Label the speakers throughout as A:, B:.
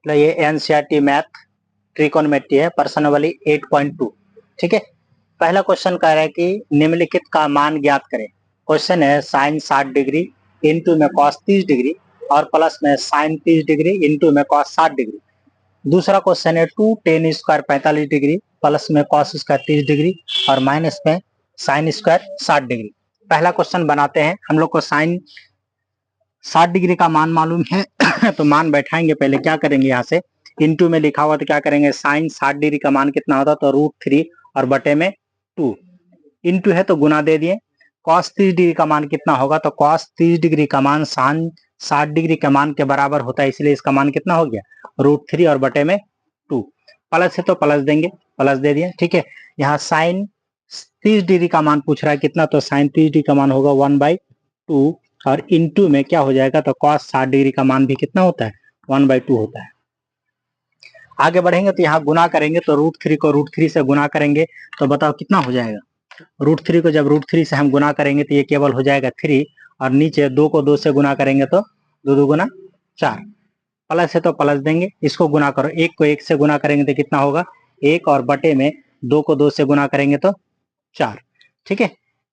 A: मतलब ये NCERT math trigonometry है, प्रश्न वाली 8.2। ठीक है, पहला क्वेश्चन कह रहा है कि निम्नलिखित का मान ज्ञात करें। क्वेश्चन है साइन 60 डिग्री इंटू में कॉस 30 डिग्री और प्लस में साइन 30 डिग्री इंटू में कॉस 60 डिग्री। दूसरा क्वेश्चन है 2 टेन स्क्वायर 45 डिग्री प्लस में कॉस स्क्वायर 30 डिग्री और माइनस में साइन स्क्वायर 60 डिग्री। पहला क्वेश्चन बनाते हैं। हम लोग को साइन 60 डिग्री का मान मालूम है तो मान बैठाएंगे। पहले क्या करेंगे, यहाँ से इंटू में लिखा हुआ तो क्या करेंगे, साइन 60 डिग्री का मान कितना होता तो √3 और बटे में 2, इंटू है तो गुना दे दिए। कॉस 30 डिग्री का मान कितना होगा तो कॉस 30 डिग्री का मान साइन 60 डिग्री के मान के बराबर होता है, इसलिए इसका मान कितना हो गया √3 और बटे में 2। प्लस है तो प्लस देंगे, प्लस दे दिए। ठीक है, यहाँ साइन 30 डिग्री का मान पूछ रहा है कितना, तो साइन 30 डिग्री का मान होगा 1/2 और इंटू में क्या हो जाएगा तो कॉस 60 डिग्री का मान भी कितना होता है 1/2 होता है। आगे बढ़ेंगे तो यहाँ गुना करेंगे तो √3 को √3 से गुना करेंगे तो बताओ कितना हो जाएगा। √3 को जब √3 से हम गुना करेंगे तो ये केवल हो जाएगा 3 और नीचे 2 को 2 से गुना करेंगे तो 2 2 गुना 4। प्लस है तो प्लस देंगे, इसको गुना करो, 1 को 1 से गुना करेंगे तो कितना होगा 1 और बटे में 2 को 2 से गुना करेंगे तो 4। ठीक है,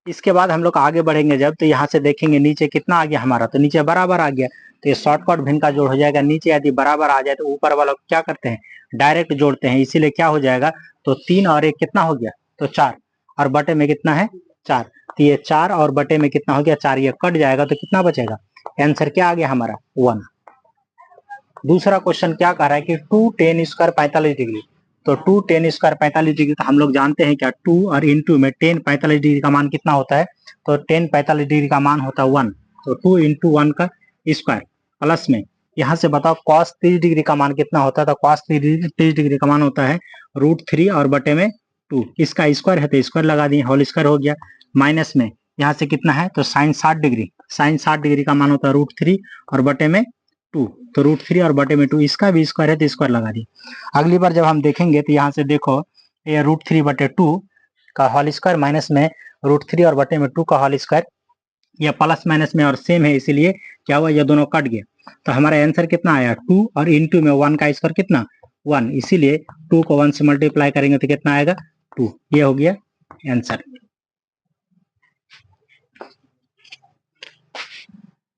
A: इसके बाद हम लोग आगे बढ़ेंगे जब तो यहाँ से देखेंगे नीचे कितना आ गया हमारा, तो नीचे बराबर आ गया। तो ये शॉर्टकट भिन्न का जोड़ हो जाएगा। नीचे यदि बराबर आ जाए तो ऊपर वाला क्या करते हैं डायरेक्ट जोड़ते हैं, इसीलिए क्या हो जाएगा तो 3 और 1 कितना हो गया तो 4 और बटे में कितना है 4। तो ये 4 और बटे में कितना हो गया 4, ये कट जाएगा तो कितना बचेगा, आंसर क्या आ गया हमारा 1। दूसरा क्वेश्चन क्या कह रहा है कि 2 टेन स्क्वायर 45 डिग्री, तो 2 टेन स्क्वायर 45 डिग्री तो हम लोग जानते हैं क्या 2 और इंटू में 10 45 डिग्री का मान कितना होता है, तो 10 45 डिग्री का मान होता है 1, तो 2 इंटू 1 का स्क्वायर प्लस में यहाँ से बताओ cos 30 डिग्री का मान कितना होता है, तो cos 30 डिग्री का मान होता है √3 और बटे में 2, इसका स्क्वायर है तो स्क्वायर लगा दिए, होल स्क्वायर हो गया। माइनस में यहाँ से कितना है तो साइन 60 डिग्री, साइन 60 डिग्री का मान होता है √3 और बटे में 2, तो √3 और बटे में 2, इसका भी स्क्वायर है तो स्क्वायर लगा दिए। अगली बार जब हम देखेंगे तो यहाँ से देखो ये √3 बटे 2 का होल स्क्वायर माइनस में √3 और बटे में 2 का होल स्क्वायर, ये प्लस माइनस में और सेम है, इसीलिए क्या हुआ ये दोनों कट गए। तो हमारा आंसर कितना आया 2 और इंटू में 1 का स्क्वायर कितना 1, इसीलिए 2 को 1 से मल्टीप्लाई करेंगे तो कितना आएगा 2, ये हो गया आंसर।